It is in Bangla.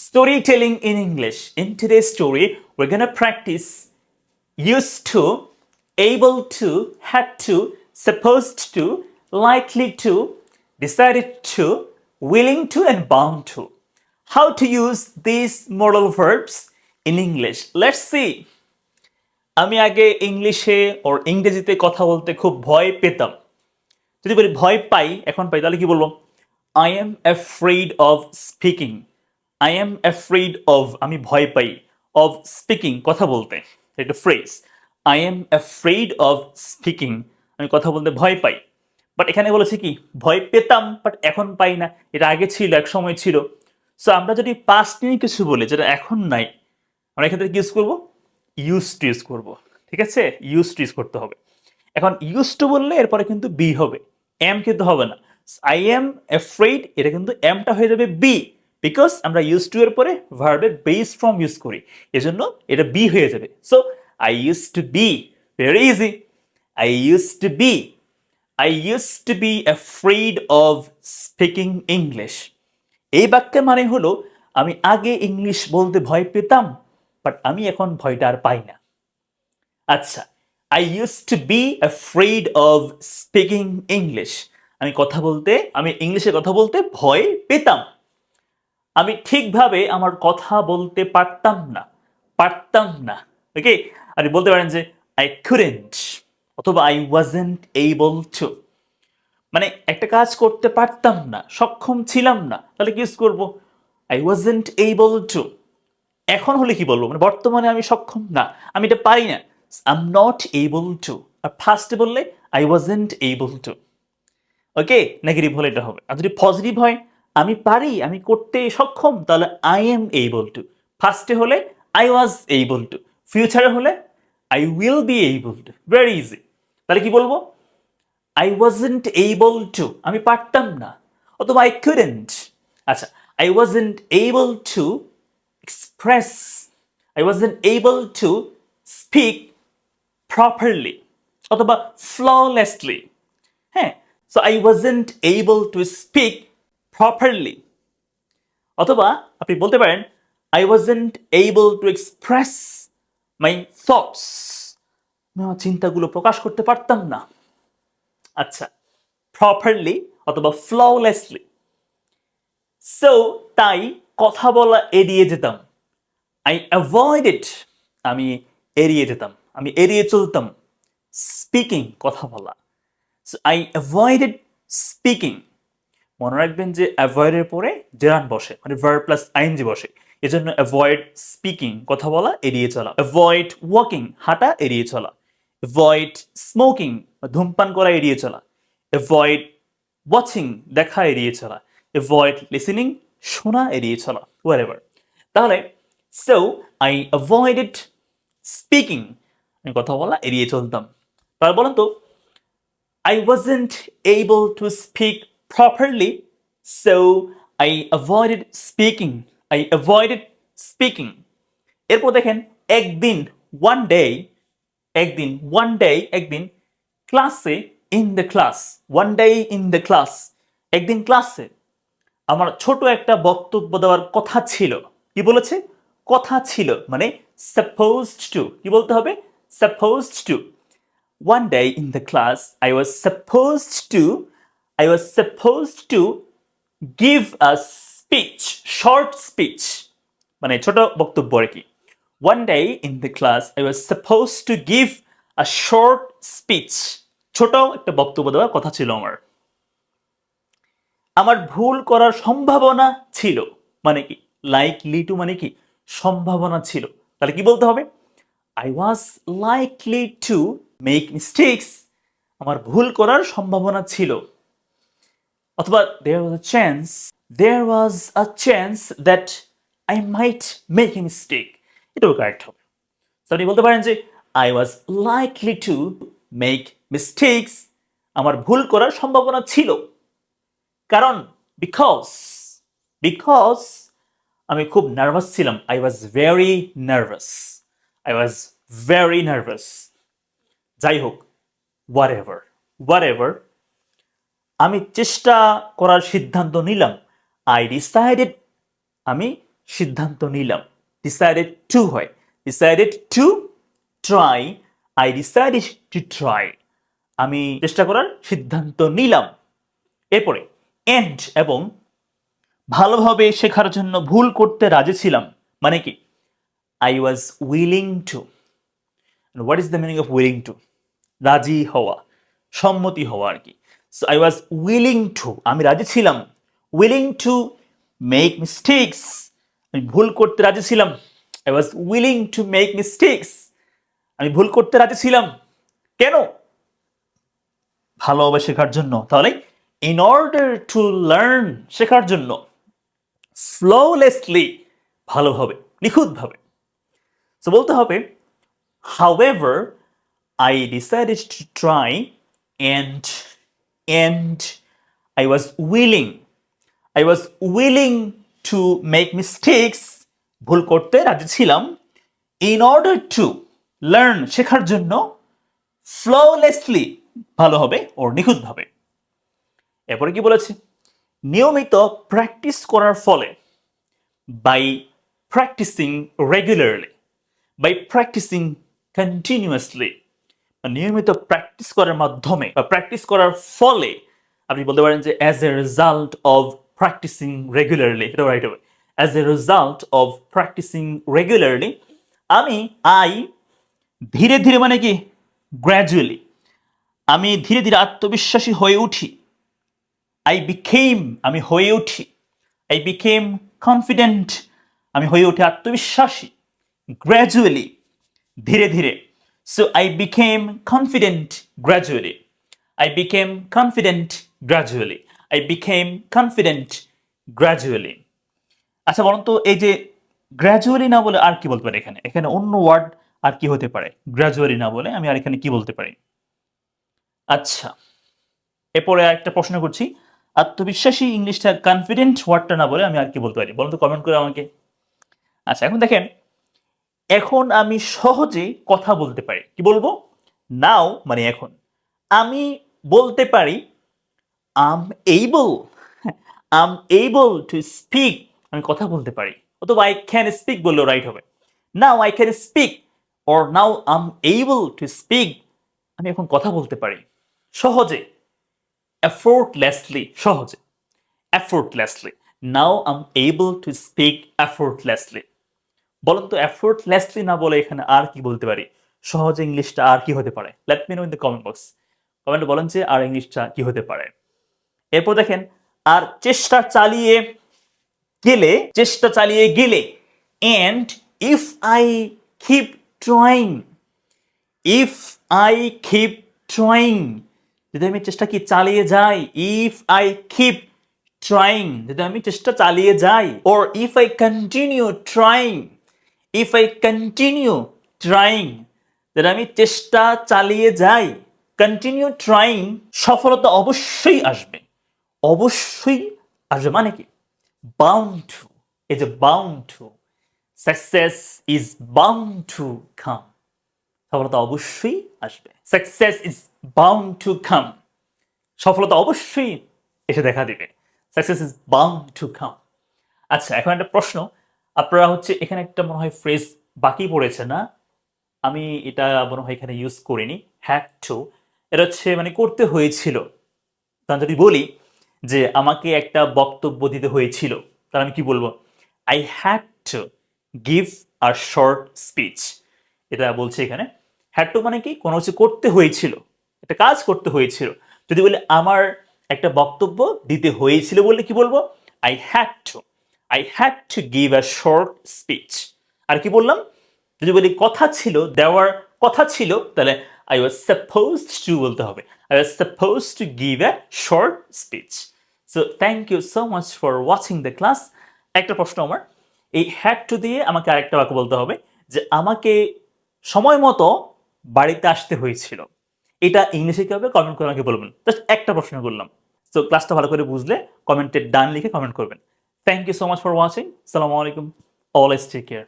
Storytelling in English. In today's story, we're gonna practice used to, able to, had to, supposed to, likely to, decided to, willing to, and bound to. How to use these modal verbs in English. Let's see. আমি আগে ইংলিশে ওর ইংরেজিতে কথা বলতে খুব ভয় পেতাম। যদি বলি ভয় পাই, এখন পাই, তাহলে কি বলবো? I am afraid of speaking. I am afraid of, আমি ভয় পাই, of speaking, কথা বলতে। এটা phrase. I am afraid of speaking. আমি কথা বলতে ভয় পাই। বাট এখানে বলেছে কি ভয় পেতাম, বাট এখন পাই না। এটা আগে ছিল, এক সময় ছিল। সো আমরা যদি পাস্ট নিয়ে কিছু বলি যেটা এখন নাই, আমরা এক্ষেত্রে কি ইউজ করবো? ইউজ টু ইউজ করবো। ঠিক আছে, ইউজ টু ইউজ করতে হবে। এখন ইউজ টু বললে এরপরে কিন্তু বি হবে, এম কিন্তু হবে না। আই এম অ্যাফ্রেড, এটা কিন্তু এমটা হয়ে যাবে বি, বিকজ আমরা ইউজ টু এর পরে ভার্বের বেস ফর্ম ইউজ করি, এজন্য এটা বি হয়ে যাবে। So I use to be, very easy. I use to be, I use to be afraid of speaking English. এই বাক্যের মানে হলো আমি আগে ইংলিশ বলতে ভয় পেতাম, বাট আমি এখন ভয়টা আর পাই না। আচ্ছা, I used to be afraid of speaking English. আমি ইংলিশে কথা বলতে ভয় পেতাম। আমি ঠিকভাবে আমার কথা বলতে পারতাম না। ওকে, আপনি বলতে পারেন যে I couldn't অথবা I wasn't able to। মানে একটা কাজ করতে পারতাম না, সক্ষম ছিলাম না, তাহলে কি ইউজ করব? I wasn't able to। এখন হলে কি বলবো? মানে বর্তমানে আমি সক্ষম না, আমি এটা পারি না, I'm not able to। আর ফার্স্টে বললে I wasn't able to। Okay, negative হলে এটা হবে। আর যদি পজিটিভ হয়, আমি পারি, আমি করতে সক্ষম, তাহলে I am able to। ফার্স্টে হলে I was able to, ফিউচারে হলে I will be able to। Very easy. তাহলে কি বলবো? I wasn't able to, আমি পারতাম না, অথবা I couldn't। আচ্ছা, I wasn't able to express, I wasn't able to speak properly অথবা flawlessly। হ্যাঁ, so I wasn't able to speak properly। অথবা আপনি বলতে পারেন I wasn't able to express my thoughts, আমার চিন্তাগুলো প্রকাশ করতে পারতাম না। আচ্ছা, properly অথবা flawlessly। সো তাই কথা বলা এড়িয়ে যেতাম। I avoided, আমি এড়িয়ে যেতাম, আমি এড়িয়ে চলতাম স্পিকিং, কথা বলা। So I avoided speaking। মনে রাখবেন যে অ্যাভয়েড এর পরে জেরান বসে, মানে ভার্ব প্লাস আইএনজি বসে, এজন্য অ্যাভয়েড স্পিকিং, কথা বলা এড়িয়ে চলা। অ্যাভয়েড ওয়াকিং, হাঁটা এড়িয়ে চলা। অ্যাভয়েড স্মোকিং, ধূমপান করা এড়িয়ে চলা। অ্যাভয়েড ওয়াচিং, দেখা এড়িয়ে চলা। অ্যাভয়েড লিসেনিং, শোনা এড়িয়ে চলা, হোয়াটএভার। তাহলে সো আই অ্যাভয়েডেড স্পিকিং, আমি কথা বলা এড়িয়ে চলতাম। তাহলে বলেন তো, I wasn't able to speak properly, so I avoided speaking. I avoided speaking. এরপর দেখেন একদিন, one day, একদিন ক্লাসে, in the class, one day in the class, একদিন ক্লাসে আমার ছোট একটা বক্তব্য দেওয়ার কথা ছিল। কি বলেছে? কথা ছিল, মানে supposed to। কি বলতে হবে? supposed to। One day in the class, I was supposed to give a speech, short speech, মানে ছোট বক্তব্য আর কি। One day in the class, I was supposed to give a short speech, ছোট একটা বক্তব্য দেওয়ার কথা ছিল আমার। আমার ভুল করার সম্ভাবনা ছিল, মানে কি? লাইকলি টু মানে কি? সম্ভাবনা ছিল। তাহলে কি বলতে হবে? I was likely to make mistakes, আমার ভুল করার সম্ভাবনা ছিল। অথবা there was a chance that I might make a mistake, এটাও কারেক্ট হবে। তো আপনি বলতে পারেন যে I was likely to make mistakes, আমার ভুল করার সম্ভাবনা ছিল, কারণ বিকজ আমি খুব নার্ভাস ছিলাম। I was very nervous। যাই হোক, হোয়াটএভার, আমি চেষ্টা করার সিদ্ধান্ত নিলাম। I decided, আমি সিদ্ধান্ত নিলাম। ডিসাইডেড টু হয়, decided to try, I decided to try, আমি চেষ্টা করার সিদ্ধান্ত নিলাম। এরপরে এন্ড এবং ভালোভাবে শেখার জন্য ভুল করতে রাজি ছিলাম, মানে কি I was willing to. What is the meaning of willing to? রাজি হওয়া, সম্মতি হওয়া আর কি। So I was willing to, আমি রাজি ছিলাম। উইলিং টু মেক মিস্টেকস, আমি ভুল করতে রাজি ছিলাম। I was willing to make mistakes, আমি ভুল করতে রাজি ছিলাম। কেন? ভালোভাবে শেখার জন্য। তাহলে ইন অর্ডার টু লার্ন, শেখার জন্য। ফ্লোলেসলি, ভালোভাবে, নিখুঁতভাবে। তো বলতে হবে however I decided to try and I was willing to make mistakes, ভুল করতে রাজি ছিলাম, in order to learn, শেখার জন্য, flawlessly, ভালোভাবে ও নিখুঁতভাবে। এরপরে কি বলেছে? নিয়মিত প্র্যাকটিস করার ফলে, by practicing regularly, by practicing continuously, নিয়মিত প্র্যাকটিস করার মাধ্যমে বা প্র্যাকটিস করার ফলে, আপনি বলতে পারেন যে as a result of practicing regularly, এটা রাইট হবে। As a result of practicing regularly, I ধীরে ধীরে, মানে কি গ্র্যাজুয়ালি, আমি ধীরে ধীরে আত্মবিশ্বাসী হয়ে উঠি। আই বিকেম, আমি হয়ে উঠি। আই বিকেম কনফিডেন্ট, আমি হয়ে উঠি আত্মবিশ্বাসী। গ্র্যাজুয়ালি, ধীরে ধীরে। So I became confident gradually. I became confident gradually. I became confident gradually. আচ্ছা বলুন তো, এই যে গ্র্যাজুয়ালি না বলে আর কি বলতে পারি? এখানে এখানে অন্য ওয়ার্ড আর কি হতে পারে? গ্র্যাজুয়ালি না বলে আমি আর এখানে কি বলতে পারি? আচ্ছা, এরপরে একটা প্রশ্ন করছি, আত্মবিশ্বাসী ইংলিশটা কনফিডেন্ট ওয়ার্ডটা না বলে আমি আর কি বলতে পারি? বলুন তো কমেন্ট করে আমাকে। আচ্ছা, এখন দেখেন, এখন আমি সহজে কথা বলতে পারি। কি বলবো? নাও মানে এখন। আমি বলতে পারি I'm able, I'm able to speak, আমি কথা বলতে পারি। অথবা আই ক্যান স্পিক বললেও রাইট হবে। Now I can speak, or now I'm able to speak, আমি এখন কথা বলতে পারি সহজে। effortlessly, সহজে। effortlessly, now I'm able to speak effortlessly. বলুন তো effortlessly না বলে এখানে আর কি বলতে পারি? সহজে ইংলিশটা আর কি হতে পারে? Let me no in the comment box. কমেন্টে বলেন যে আর ইংলিশটা কি হতে পারে। এরপর দেখেন, আর চেষ্টা চালিয়ে গেলে, চেষ্টা চালিয়ে গেলে, and if I keep trying, if I keep trying, যদি আমি চেষ্টা কি চালিয়ে যাই, if I keep trying, যদি আমি চেষ্টা চালিয়ে যাই, or if I continue trying, if I continue trying, যদি আমি চেষ্টা চালিয়ে যাই, continue trying, সফলতা অবশ্যই আসবে, অবশ্যই আসবে। মানে কি bound to, এই যে bound to, success is bound to come, সফলতা অবশ্যই আসবে। Success is bound to come, সফলতা অবশ্যই এসে দেখা দিবে। Success is bound to come. আচ্ছা, এখন একটা প্রশ্ন, আপনারা হচ্ছে এখানে একটা মনে হয় ফ্রেজ বাকি পড়েছে না? আমি এটা মনে হয় এখানে ইউজ করিনি, হ্যাড টু। এটা হচ্ছে মানে করতে হয়েছিল। তাহলে যদি বলি যে আমাকে একটা বক্তব্য দিতে হয়েছিল, তাহলে আমি কি বলবো? I had to give a short speech. এটা বলছে এখানে। হ্যাড টু মানে কি কোনো কিছু করতে হয়েছিল, একটা কাজ করতে হয়েছিল। যদি বলি আমার একটা বক্তব্য দিতে হয়েছিল বললে কি বলবো? I had to give a short speech. আর কি বললাম? যদি বলি কথা ছিল, দেওয়ার কথা ছিল, তাহলে আই ওয়াজ সাপোজড টু বলতে হবে। I was supposed to give a short speech. So thank you so much for watching the class. একটা প্রশ্ন আমার, এই হ্যাড টু দিয়ে আমাকে আরেকটা বাক্য বলতে হবে যে আমাকে সময় মতো বাড়িতে আসতে হয়েছিল। এটা ইংলিশে কি হবে? কমেন্ট করে আমাকে বলবেন। জাস্ট একটা প্রশ্ন করলাম। সো ক্লাসটা ভালো করে বুঝলে কমেন্টে ডান লিখে কমেন্ট করবেন। Thank you so much for watching. আসসালামু আলাইকুম। Always take care.